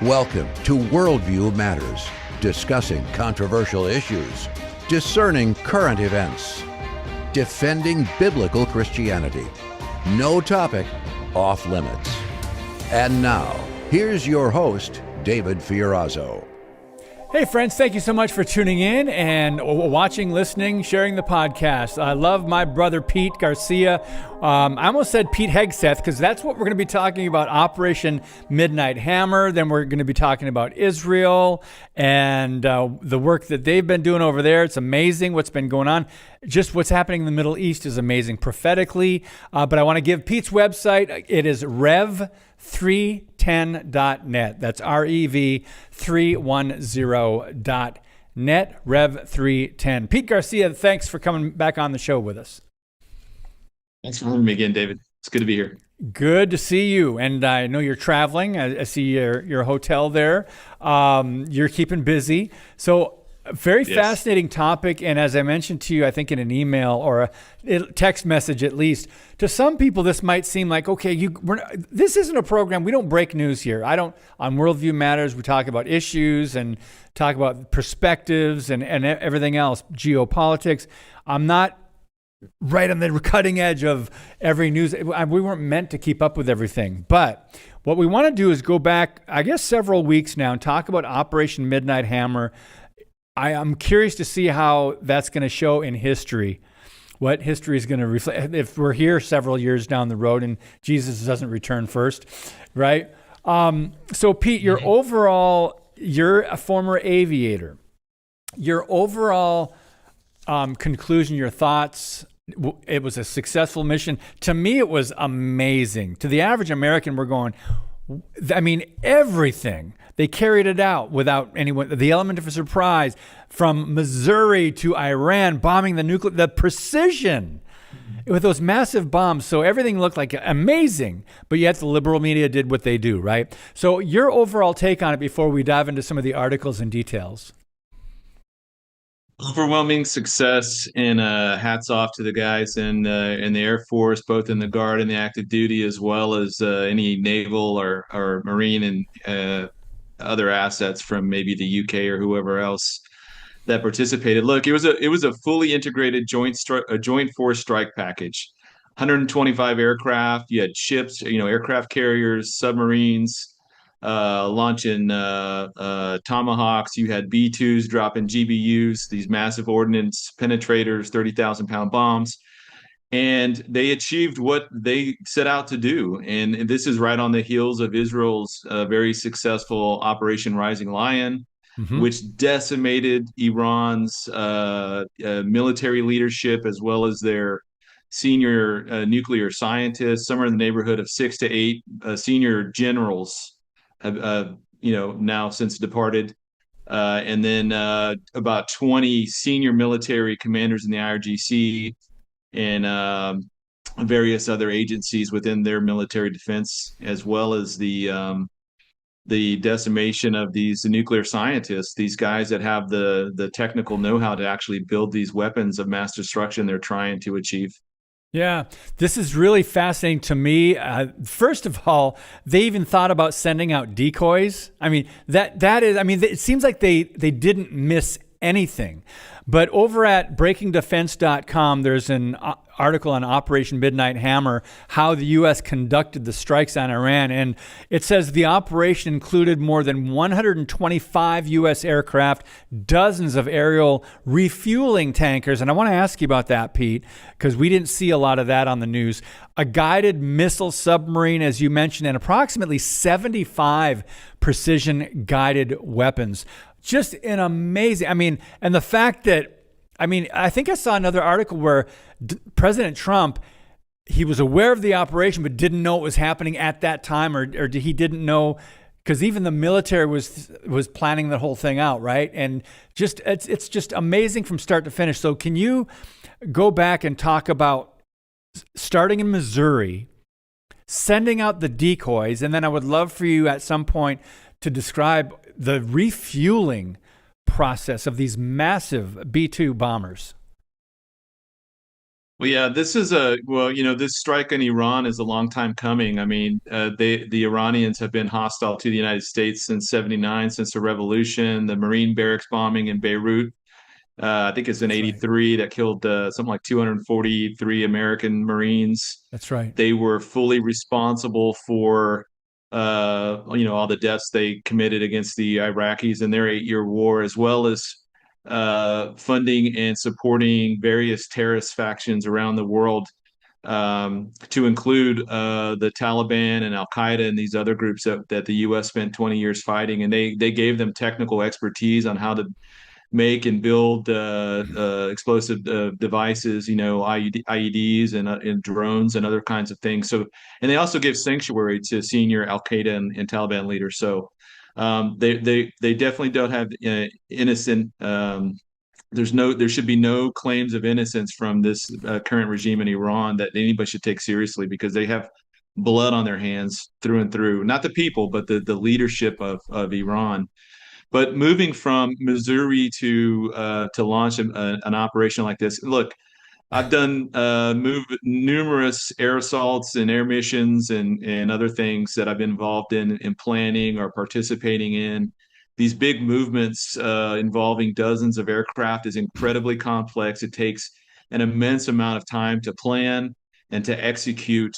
Welcome to Worldview Matters, discussing controversial issues, discerning current events, defending biblical Christianity. No topic off limits. And now, here's your host, David Fiorazzo. Hey friends, thank you so much for tuning in and watching, listening, sharing the podcast. I love my brother Pete Garcia. I almost said Pete Hegseth because that's what we're going to be talking about, Operation Midnight Hammer. Then we're going to be talking about Israel and the work that they've been doing over there. It's amazing what's been going on. Just what's happening in the Middle East is amazing prophetically. But I want to give Pete's website. It is rev310.net. That's rev310.net, rev310. Pete Garcia, thanks for coming back on the show with us. Thanks for having me again, David. It's good to be here. Good to see you. And I know you're traveling. I see your hotel there. You're keeping busy. So very fascinating topic. And as I mentioned to you, I think in an email or a text message at least, to some people, this might seem like, okay, this isn't a program. We don't break news here. On Worldview Matters, we talk about issues and talk about perspectives and everything else, geopolitics. I'm not right on the cutting edge of every news. We weren't meant to keep up with everything. But what we want to do is go back, I guess, several weeks now and talk about Operation Midnight Hammer. I'm curious to see how that's going to show in history, what history is going to reflect if we're here several years down the road and Jesus doesn't return first, right? So, Pete, you're a former aviator. Your overall conclusion, your thoughts, it was a successful mission. To me, it was amazing. To the average American, we're going, everything. They carried it out without anyone, the element of a surprise, from Missouri to Iran, bombing the precision with those massive bombs. So everything looked like amazing, but yet the liberal media did what they do, right? So your overall take on it before we dive into some of the articles and details. Overwhelming success, and hats off to the guys in the Air Force, both in the Guard and the active duty, as well as any naval or Marine and other assets from maybe the UK or whoever else that participated. Look, it was a fully integrated joint force strike package. 125 aircraft. You had ships, aircraft carriers, submarines, launching Tomahawks. You had B-2s dropping GBUs, these massive ordnance penetrators, 30,000-pound bombs. And they achieved what they set out to do. And this is right on the heels of Israel's very successful Operation Rising Lion, which decimated Iran's military leadership as well as their senior nuclear scientists. Somewhere in the neighborhood of 6 to 8 senior generals have now since departed, and then about 20 senior military commanders in the IRGC and various other agencies within their military defense, as well as the decimation of these nuclear scientists, these guys that have the technical know-how to actually build these weapons of mass destruction they're trying to achieve. Yeah, this is really fascinating to me. First of all, they even thought about sending out decoys. It seems like they didn't miss anything. But over at breakingdefense.com, there's an article on Operation Midnight Hammer, how the U.S. conducted the strikes on Iran. And it says the operation included more than 125 U.S. aircraft, dozens of aerial refueling tankers. And I want to ask you about that, Pete, because we didn't see a lot of that on the news. A guided missile submarine, as you mentioned, and approximately 75 precision guided weapons. Just an amazing, and the fact that, I think I saw another article where President Trump, he was aware of the operation, but didn't know it was happening at that time, or he didn't know, because even the military was planning the whole thing out, right? And just it's just amazing from start to finish. So can you go back and talk about starting in Missouri, sending out the decoys, and then I would love for you at some point to describe the refueling process of these massive B-2 bombers. Well, yeah, this strike in Iran is a long time coming. I mean, the Iranians have been hostile to the United States since '79, since the revolution, the Marine barracks bombing in Beirut. I think it's in That's right. '83 that killed something like 243 American Marines. That's right. They were fully responsible for, all the deaths they committed against the Iraqis in their 8-year war, as well as funding and supporting various terrorist factions around the world, to include the Taliban and Al Qaeda and these other groups that the U.S. spent 20 years fighting. And they gave them technical expertise on how to make and build explosive devices, IEDs and drones and other kinds of things. So, and they also give sanctuary to senior Al Qaeda and Taliban leaders. So, they definitely don't have innocent. There should be no claims of innocence from this current regime in Iran that anybody should take seriously, because they have blood on their hands through and through. Not the people, but the leadership of Iran. But moving from Missouri to launch an operation like this, look, I've done numerous air assaults and air missions and other things that I've been involved in planning or participating in. These big movements involving dozens of aircraft is incredibly complex. It takes an immense amount of time to plan and to execute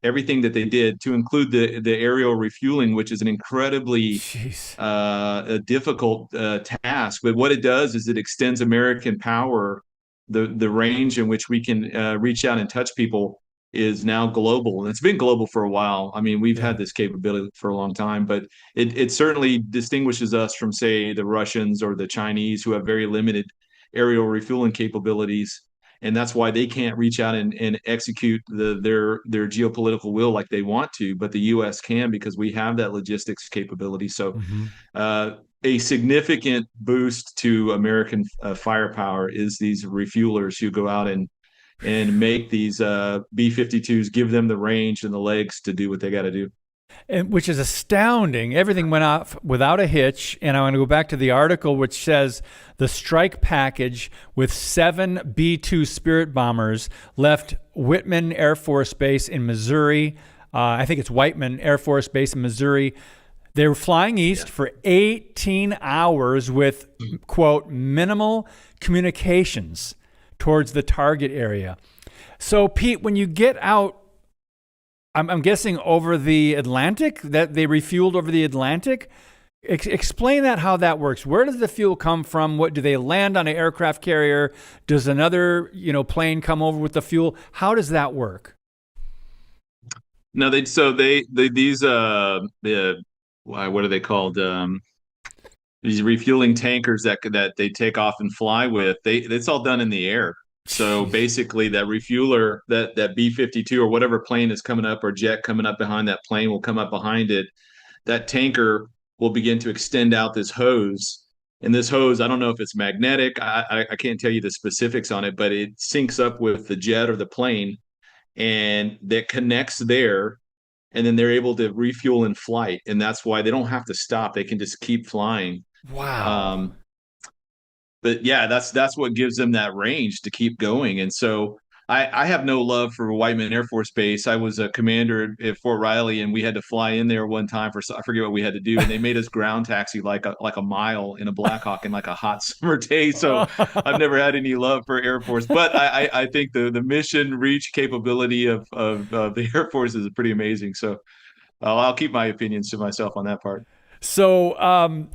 everything that they did, to include the aerial refueling, which is an incredibly Jeez. a difficult task. But what it does is it extends American power. The range in which we can reach out and touch people is now global, and it's been global for a while. I mean, we've Yeah. had this capability for a long time, but it certainly distinguishes us from, say, the Russians or the Chinese, who have very limited aerial refueling capabilities. And that's why they can't reach out and execute their geopolitical will like they want to, but the U.S. can, because we have that logistics capability. So, Hmm. a significant boost to American firepower is these refuelers who go out and make these B-52s, give them the range and the legs to do what they got to do. And which is astounding. Everything went off without a hitch. And I want to go back to the article, which says the strike package with 7 B-2 Spirit bombers left Whitman Air Force Base in Missouri. I think it's Whiteman Air Force Base in Missouri. They were flying east for 18 hours with, quote, minimal communications towards the target area. So, Pete, when you get out, I'm guessing over the Atlantic, that they refueled over the Atlantic. Explain that, how that works. Where does the fuel come from? What do they land on an aircraft carrier? Does another, plane come over with the fuel? How does that work? No, these what are they called? These refueling tankers that they take off and fly with. It's all done in the air. So Jeez. basically, that refueler, that B-52 or whatever plane is coming up, or jet coming up behind that plane, will come up behind it. That tanker will begin to extend out this hose. And this hose, I don't know if it's magnetic. I can't tell you the specifics on it, but it syncs up with the jet or the plane, and that connects there. And then they're able to refuel in flight. And that's why they don't have to stop. They can just keep flying. Wow. Um, but yeah, that's what gives them that range to keep going. And so I have no love for Whiteman Air Force Base. I was a commander at Fort Riley, and we had to fly in there one time for, I forget what we had to do, and they made us ground taxi like a mile in a Blackhawk in like a hot summer day. So I've never had any love for Air Force, but I think the mission reach capability of the Air Force is pretty amazing. So I'll keep my opinions to myself on that part. So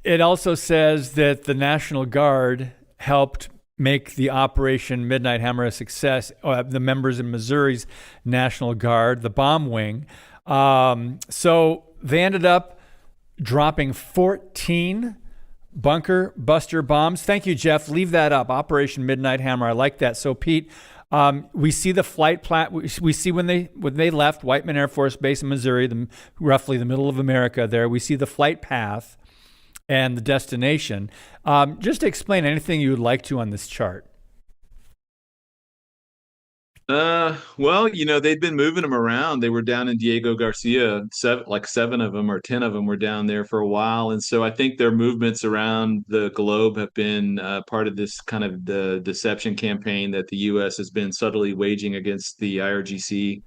it also says that the National Guard helped make the Operation Midnight Hammer a success. The members in Missouri's National Guard, the bomb wing. So they ended up dropping 14 bunker buster bombs. Thank you, Jeff. Leave that up. Operation Midnight Hammer. I like that. So, Pete, we see the flight we see when they left Whiteman Air Force Base in Missouri, roughly the middle of America there. We see the flight path and the destination. Just to explain anything you would like to on this chart. Well, they'd been moving them around. They were down in Diego Garcia, seven of them or 10 of them were down there for a while. And so I think their movements around the globe have been part of this kind of the deception campaign that the U.S. has been subtly waging against the IRGC.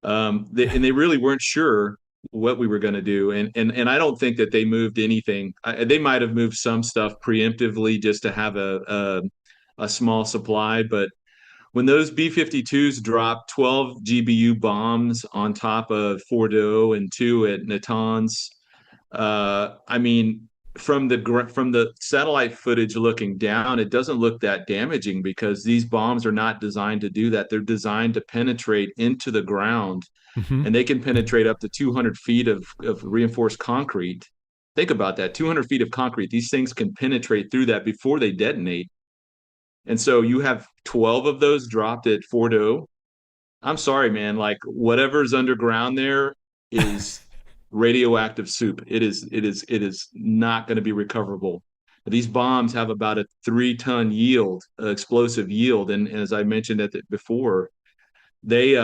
And they really weren't sure what we were going to do. And I don't think that they moved anything. They might have moved some stuff preemptively just to have a small supply, but when those B-52s dropped 12 GBU bombs on top of Fordo and two at Natanz, I mean, from the satellite footage looking down, it doesn't look that damaging because these bombs are not designed to do that. They're designed to penetrate into the ground, Hmm. and they can penetrate up to 200 feet of reinforced concrete. Think about that, 200 feet of concrete. These things can penetrate through that before they detonate. And so you have 12 of those dropped at Fordo. I'm sorry, man. Like whatever's underground there is radioactive soup. It is not going to be recoverable. These bombs have about a 3-ton yield, explosive yield. And as I mentioned before, they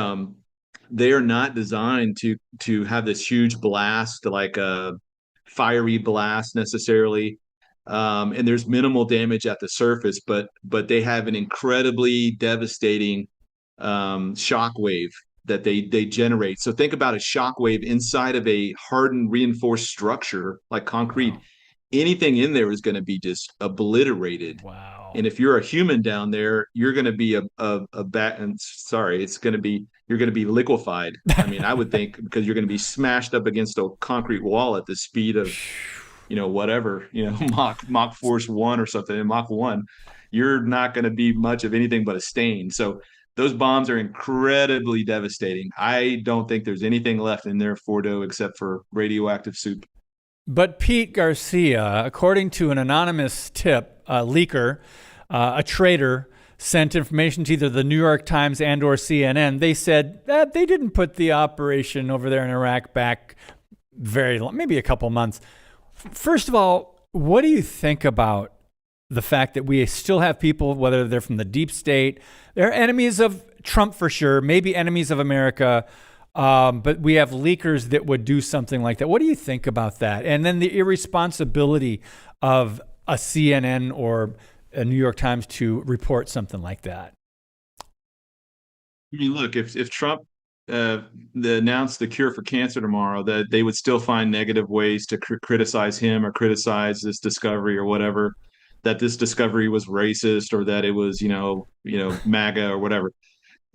they are not designed to have this huge blast, like a fiery blast necessarily. And there's minimal damage at the surface, but they have an incredibly devastating shock wave that they generate. So think about a shock wave inside of a hardened, reinforced structure like concrete. Wow. Anything in there is going to be just obliterated. Wow. And if you're a human down there, you're going to be a bat. And sorry, you're going to be liquefied. I mean, I would think because you're going to be smashed up against a concrete wall at the speed of whatever, Mach Force 1 or something, in Mach 1, you're not going to be much of anything but a stain. So those bombs are incredibly devastating. I don't think there's anything left in there, Fordo, except for radioactive soup. But Pete Garcia, according to an anonymous tip, a leaker, a traitor, sent information to either the New York Times and or CNN. They said that they didn't put the operation over there in Iraq back very long, maybe a couple months. First of all, what do you think about the fact that we still have people, whether they're from the deep state, they're enemies of Trump for sure, maybe enemies of America, but we have leakers that would do something like that. What do you think about that? And then the irresponsibility of a CNN or a New York Times to report something like that. I mean, look, if Trump uh, announced the cure for cancer tomorrow, that they would still find negative ways to criticize him or criticize this discovery or whatever, that this discovery was racist or that it was, MAGA or whatever.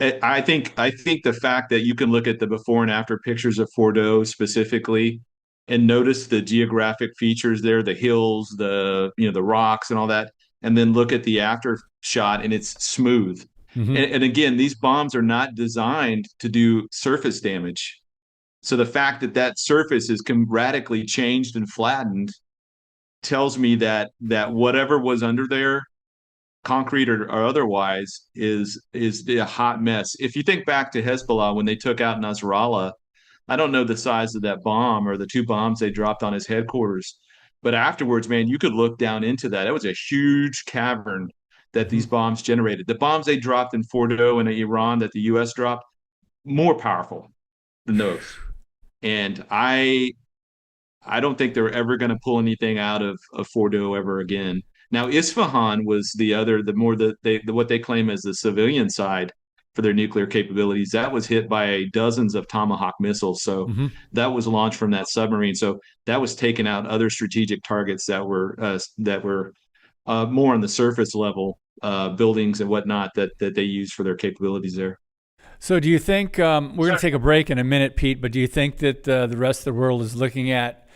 I think the fact that you can look at the before and after pictures of Fordo specifically and notice the geographic features there, the hills, the rocks and all that, and then look at the after shot and it's smooth. Mm-hmm. And again, these bombs are not designed to do surface damage. So the fact that that surface is radically changed and flattened tells me that whatever was under there, concrete or otherwise, is a hot mess. If you think back to Hezbollah when they took out Nasrallah, I don't know the size of that bomb or the two bombs they dropped on his headquarters, but afterwards, man, you could look down into that. It was a huge cavern that Mm-hmm. these bombs generated. The bombs they dropped in Fordo and Iran that the U.S. dropped, more powerful than those. And I don't think they're ever going to pull anything out of Fordo ever again. Now, Isfahan was what they claim as the civilian side for their nuclear capabilities. That was hit by dozens of Tomahawk missiles. So Mm-hmm. that was launched from that submarine. So that was taking out other strategic targets that were more on the surface level, buildings and whatnot that they use for their capabilities there. So, do you think we're going to take a break in a minute, Pete? But do you think that the rest of the world is looking at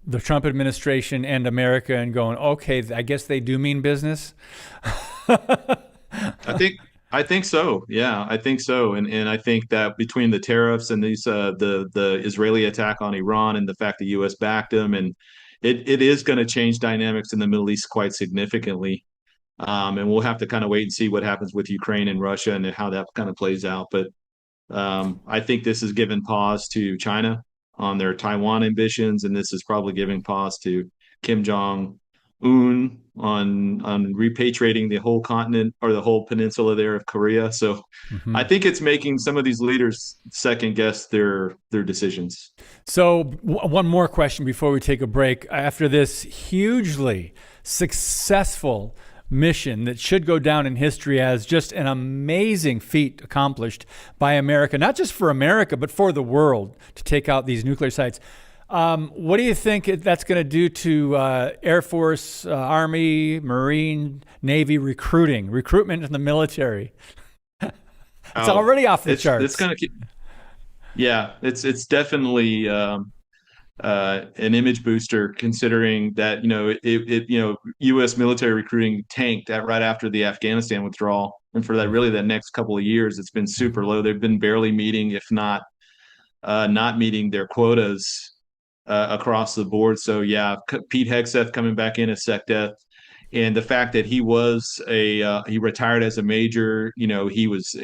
the Trump administration and America and going, "Okay, I guess they do mean business"? I think I think so. Yeah, I think so. And I think that between the tariffs and the Israeli attack on Iran and the fact the US backed them, and it is going to change dynamics in the Middle East quite significantly. And we'll have to kind of wait and see what happens with Ukraine and Russia and how that kind of plays out. But I think this has given pause to China on their Taiwan ambitions, and this is probably giving pause to Kim Jong Un on repatriating the whole continent or the whole peninsula there of Korea. So I think it's making some of these leaders second guess their decisions. So, one more question before we take a break. After this hugely successful mission that should go down in history as just an amazing feat accomplished by America, not just for America, but for the world, to take out these nuclear sites. What do you think that's going to do to Air Force, Army, Marine, Navy recruitment in the military? It's already off the charts. It's going to keep. Yeah, it's definitely an image booster, considering that U.S. military recruiting tanked right after the Afghanistan withdrawal, and for that next couple of years, it's been super low. They've been barely meeting, if not not meeting their quotas across the board. So yeah, Pete Hegseth coming back in as SecDef, and the fact that he was he retired as a major. He was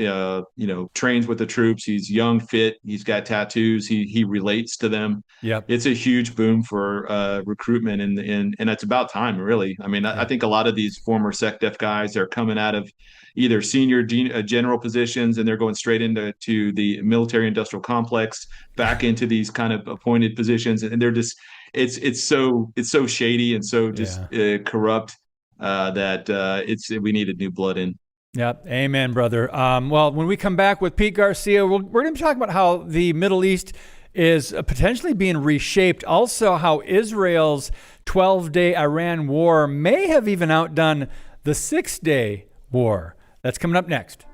trains with the troops. He's young, fit. He's got tattoos. He relates to them. Yep. It's a huge boom for recruitment, and it's about time, really. I mean, I think a lot of these former SecDef guys are coming out of either senior general positions, and they're going straight into the military industrial complex, back into these kind of appointed positions, and they're just it's so shady and so just corrupt that we needed new blood in. Yep. Amen, brother. Well, when we come back with Pete Garcia, we're going to talk about how the Middle East is potentially being reshaped. Also, how Israel's 12-day Iran war may have even outdone the 6-day war. That's coming up next.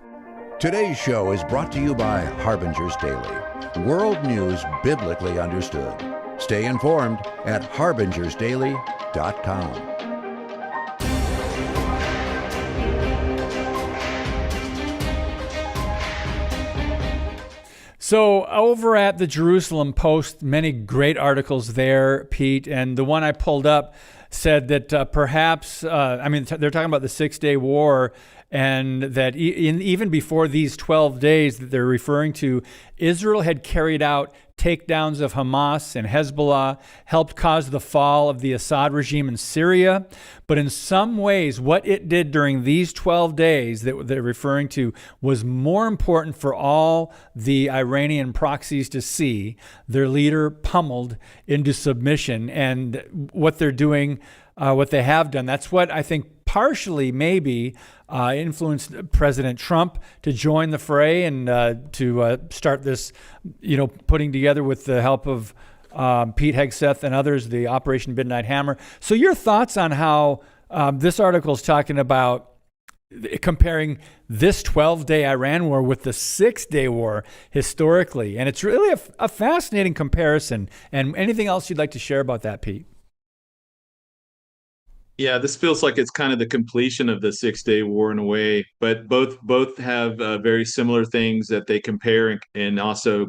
Today's show is brought to you by Harbinger's Daily. World news biblically understood. Stay informed at harbingersdaily.com. So over at the Jerusalem Post, many great articles there, Pete, and the one I pulled up said that perhaps, they're talking about the 6-day war, and that even before these 12 days that they're referring to, Israel had carried out takedowns of Hamas and Hezbollah, helped cause the fall of the Assad regime in Syria. But in some ways, what it did during these 12 days that they're referring to was more important for all the Iranian proxies to see their leader pummeled into submission, and what they're doing, what they have done. That's what I think partially maybe influenced President Trump to join the fray and to start this, putting together with the help of Pete Hegseth and others, the Operation Midnight Hammer. So your thoughts on how this article is talking about comparing this 12-day Iran war with the 6-day war historically. And it's really a fascinating comparison. And anything else you'd like to share about that, Pete? Yeah, this feels like it's kind of the completion of the 6-day war in a way, but both have very similar things that they compare, and also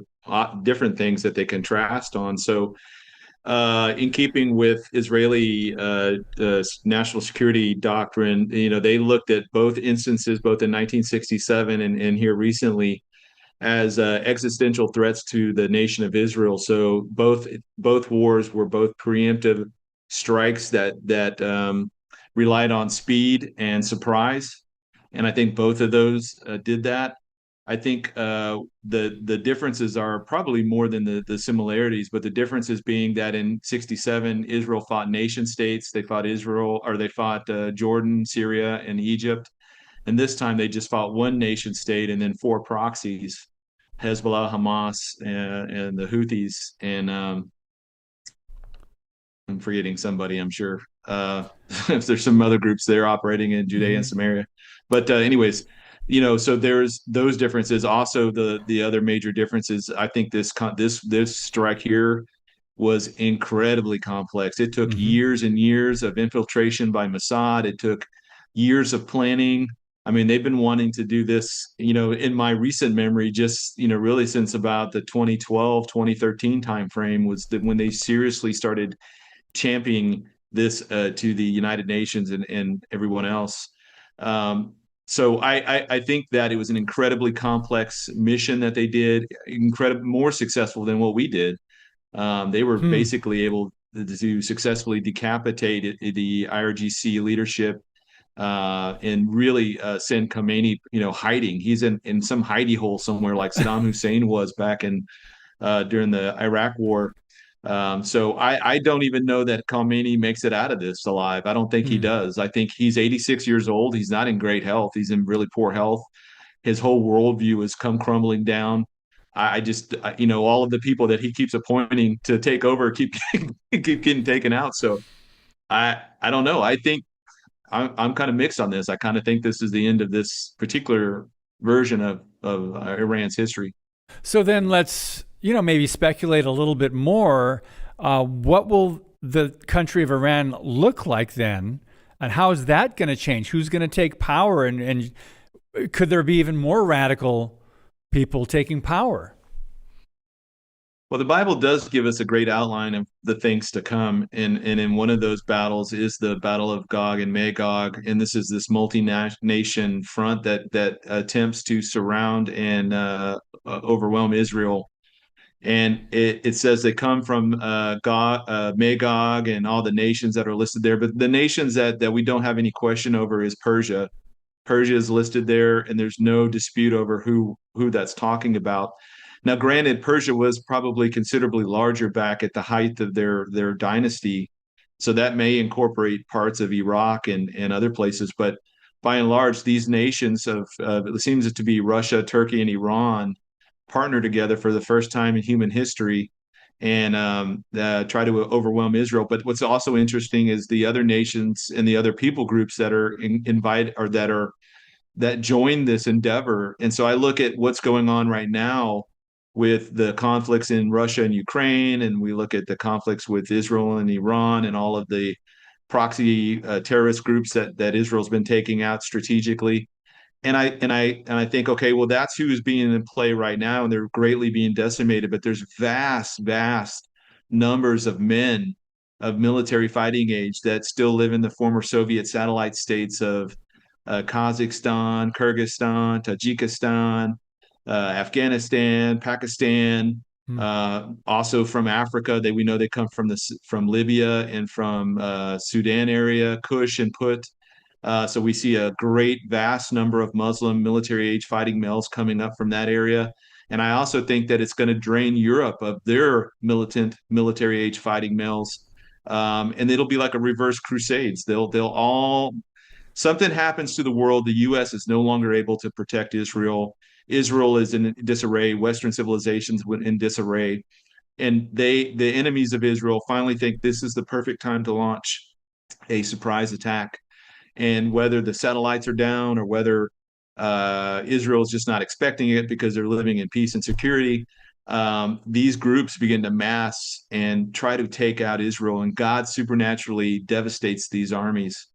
different things that they contrast on. So, in keeping with Israeli national security doctrine, they looked at both instances, both in 1967 and here recently, as existential threats to the nation of Israel. So both wars were both preemptive strikes that relied on speed and surprise, and I think both of those did that. I think the differences are probably more than the similarities, but the differences being that in '67 Israel fought nation states. They fought Jordan, Syria, and Egypt, and this time they just fought one nation state and then 4 proxies: Hezbollah, Hamas, and the Houthis, and I'm forgetting somebody, I'm sure. If there's some other groups there operating in Judea and Samaria. But anyways, so there's those differences. Also, the other major differences, I think this strike here was incredibly complex. It took years and years of infiltration by Mossad. It took years of planning. I mean, they've been wanting to do this, in my recent memory, just, really since about the 2012, 2013 timeframe was when they seriously started championing this to the United Nations and everyone else. So I think that it was an incredibly complex mission that they did, more successful than what we did. They were basically able to successfully decapitate the IRGC leadership and really send Khomeini, hiding. He's in some hidey hole somewhere, like Saddam Hussein was back in during the Iraq War. So I don't even know that Khomeini makes it out of this alive. I don't think he does. I think he's 86 years old. He's not in great health. He's in really poor health. His whole worldview has come crumbling down. All of the people that he keeps appointing to take over keep getting taken out. So I don't know. I think I'm kind of mixed on this. I kind of think this is the end of this particular version of Iran's history. So then let's, maybe speculate a little bit more. What will the country of Iran look like then? And how is that going to change? Who's going to take power? And could there be even more radical people taking power? Well, the Bible does give us a great outline of the things to come. And in one of those battles is the Battle of Gog and Magog. And this is this multi-nation front that attempts to surround and overwhelm Israel. And it says they come from Magog and all the nations that are listed there. But the nations that we don't have any question over is Persia. Persia is listed there, and there's no dispute over who that's talking about. Now, granted, Persia was probably considerably larger back at the height of their dynasty, so that may incorporate parts of Iraq and other places. But by and large, these nations it seems to be Russia, Turkey, and Iran partner together for the first time in human history and try to overwhelm Israel. But what's also interesting is the other nations and the other people groups that are invited or that join this endeavor. And so I look at what's going on right now with the conflicts in Russia and Ukraine, and we look at the conflicts with Israel and Iran and all of the proxy terrorist groups that Israel's been taking out strategically. And I think, okay, well, that's who's being in play right now, and they're greatly being decimated. But there's vast numbers of men of military fighting age that still live in the former Soviet satellite states of Kazakhstan, Kyrgyzstan, Tajikistan, Afghanistan, Pakistan, also from Africa. We know they come from Libya and from Sudan area, Kush and Put. So we see a vast number of Muslim military age fighting males coming up from that area. And I also think that it's going to drain Europe of their militant military age fighting males. And it'll be like a reverse crusades. They'll all, something happens to the world. The U.S. is no longer able to protect Israel. Israel is in disarray. Western civilizations in disarray. And the enemies of Israel finally think this is the perfect time to launch a surprise attack. And whether the satellites are down or whether Israel is just not expecting it because they're living in peace and security, these groups begin to mass and try to take out Israel, and God supernaturally devastates these armies.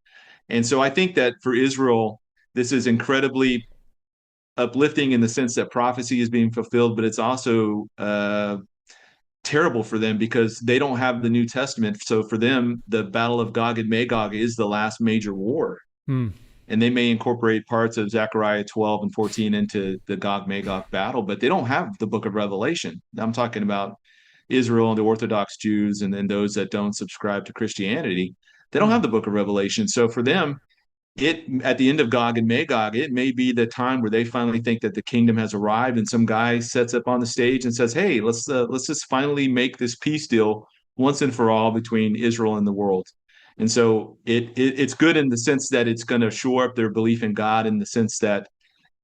And so I think that for Israel, this is incredibly uplifting in the sense that prophecy is being fulfilled, but it's also terrible for them because they don't have the New Testament. So for them, the Battle of Gog and Magog is the last major war. And they may incorporate parts of Zechariah 12 and 14 into the Gog-Magog battle, but they don't have the book of Revelation. I'm talking about Israel and the Orthodox Jews and then those that don't subscribe to Christianity. They don't have the book of Revelation. So for them, at the end of Gog and Magog, it may be the time where they finally think that the kingdom has arrived, and some guy sets up on the stage and says, "Hey, let's just finally make this peace deal once and for all between Israel and the world." And so it's good in the sense that it's going to shore up their belief in God, in the sense that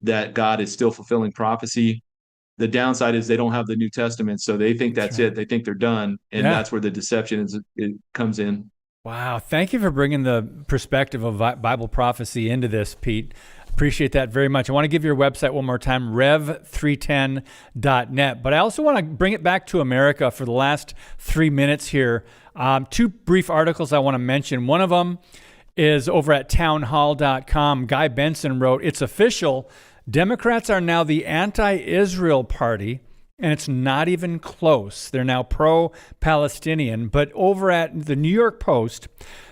God is still fulfilling prophecy. The downside is they don't have the New Testament, so they think that's it. They think they're done, and that's where the deception comes in. Wow. Thank you for bringing the perspective of Bible prophecy into this, Pete. Appreciate that very much. I want to give your website one more time, rev310.net. But I also want to bring it back to America for the last 3 minutes here. Two brief articles I want to mention. One of them is over at townhall.com. Guy Benson wrote, "It's official. Democrats are now the anti-Israel party. And it's not even close. They're now pro-Palestinian." But over at the New York Post,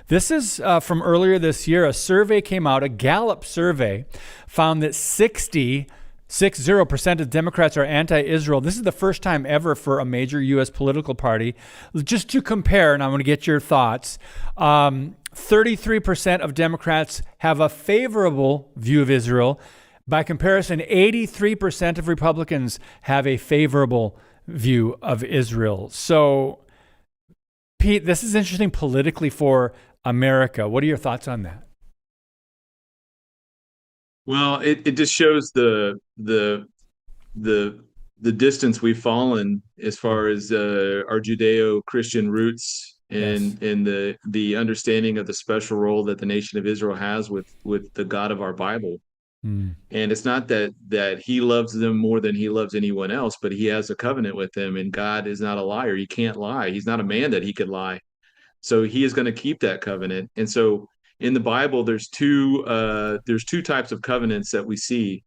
this is from earlier this year, a survey came out, a Gallup survey, found that 60 60% of Democrats are anti-Israel. This is the first time ever for a major U.S. political party. Just to compare, and I want to get your thoughts, 33% of Democrats have a favorable view of Israel. By comparison, 83% of Republicans have a favorable view of Israel. So, Pete, this is interesting politically for America. What are your thoughts on that? Well, it just shows the distance we've fallen as far as our Judeo-Christian roots and Yes. the understanding of the special role that the nation of Israel has with the God of our Bible. Mm. And it's not that he loves them more than he loves anyone else, but he has a covenant with them, and God is not a liar. He can't lie. He's not a man that he could lie. So he is going to keep that covenant. And so in the Bible, there's two types of covenants that we see.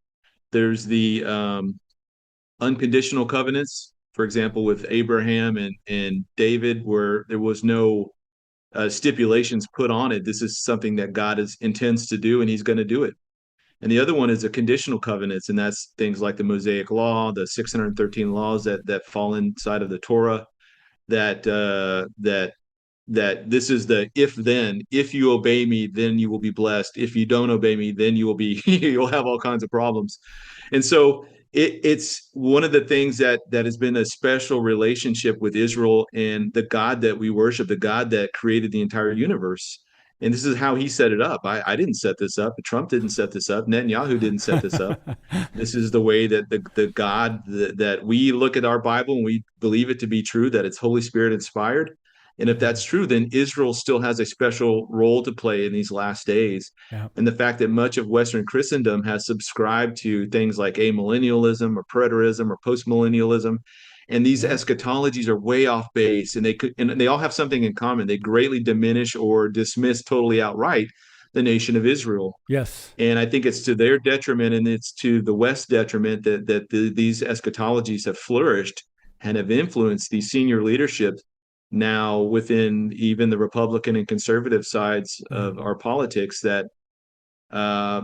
There's the unconditional covenants, for example, with Abraham and David, where there was no stipulations put on it. This is something that God intends to do, and he's going to do it. And the other one is a conditional covenants, and that's things like the Mosaic Law, the 613 laws that fall inside of the Torah, that this is the if you obey me, then you will be blessed. If you don't obey me, then you'll have all kinds of problems. And so it's one of the things that has been a special relationship with Israel and the God that we worship, the God that created the entire universe. And this is how he set it up. I didn't set this up. Trump didn't set this up. Netanyahu didn't set this up. This is the way that the God that we look at our Bible and we believe it to be true, that it's Holy Spirit inspired. And if that's true, then Israel still has a special role to play in these last days. Yeah. And the fact that much of Western Christendom has subscribed to things like amillennialism or preterism or postmillennialism, and these eschatologies are way off base, and they all have something in common. They greatly diminish or dismiss totally outright the nation of Israel. Yes. And I think it's to their detriment, and it's to the West's detriment that these eschatologies have flourished and have influenced the senior leadership now within even the Republican and conservative sides of our politics, that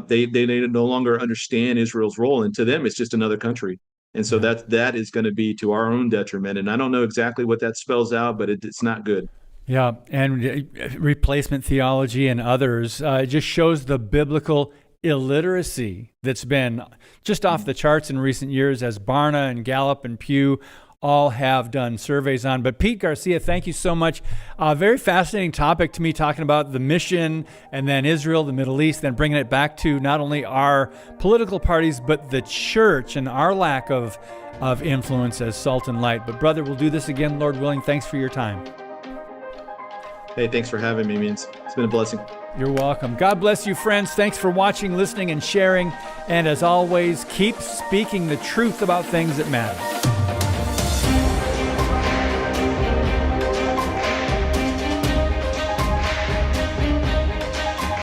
they no longer understand Israel's role, and to them it's just another country. And so that is going to be to our own detriment. And I don't know exactly what that spells out, but it's not good. Yeah, and replacement theology and others just shows the biblical illiteracy that's been just off the charts in recent years, as Barna and Gallup and Pew all have done surveys on. But Pete Garcia, thank you so much. Very fascinating topic to me, talking about the mission and then Israel, the Middle East, then bringing it back to not only our political parties, but the church and our lack of influence as salt and light. But brother, we'll do this again, Lord willing. Thanks for your time. Hey, thanks for having me, man. It's been a blessing. You're welcome. God bless you, friends. Thanks for watching, listening, and sharing. And as always, keep speaking the truth about things that matter.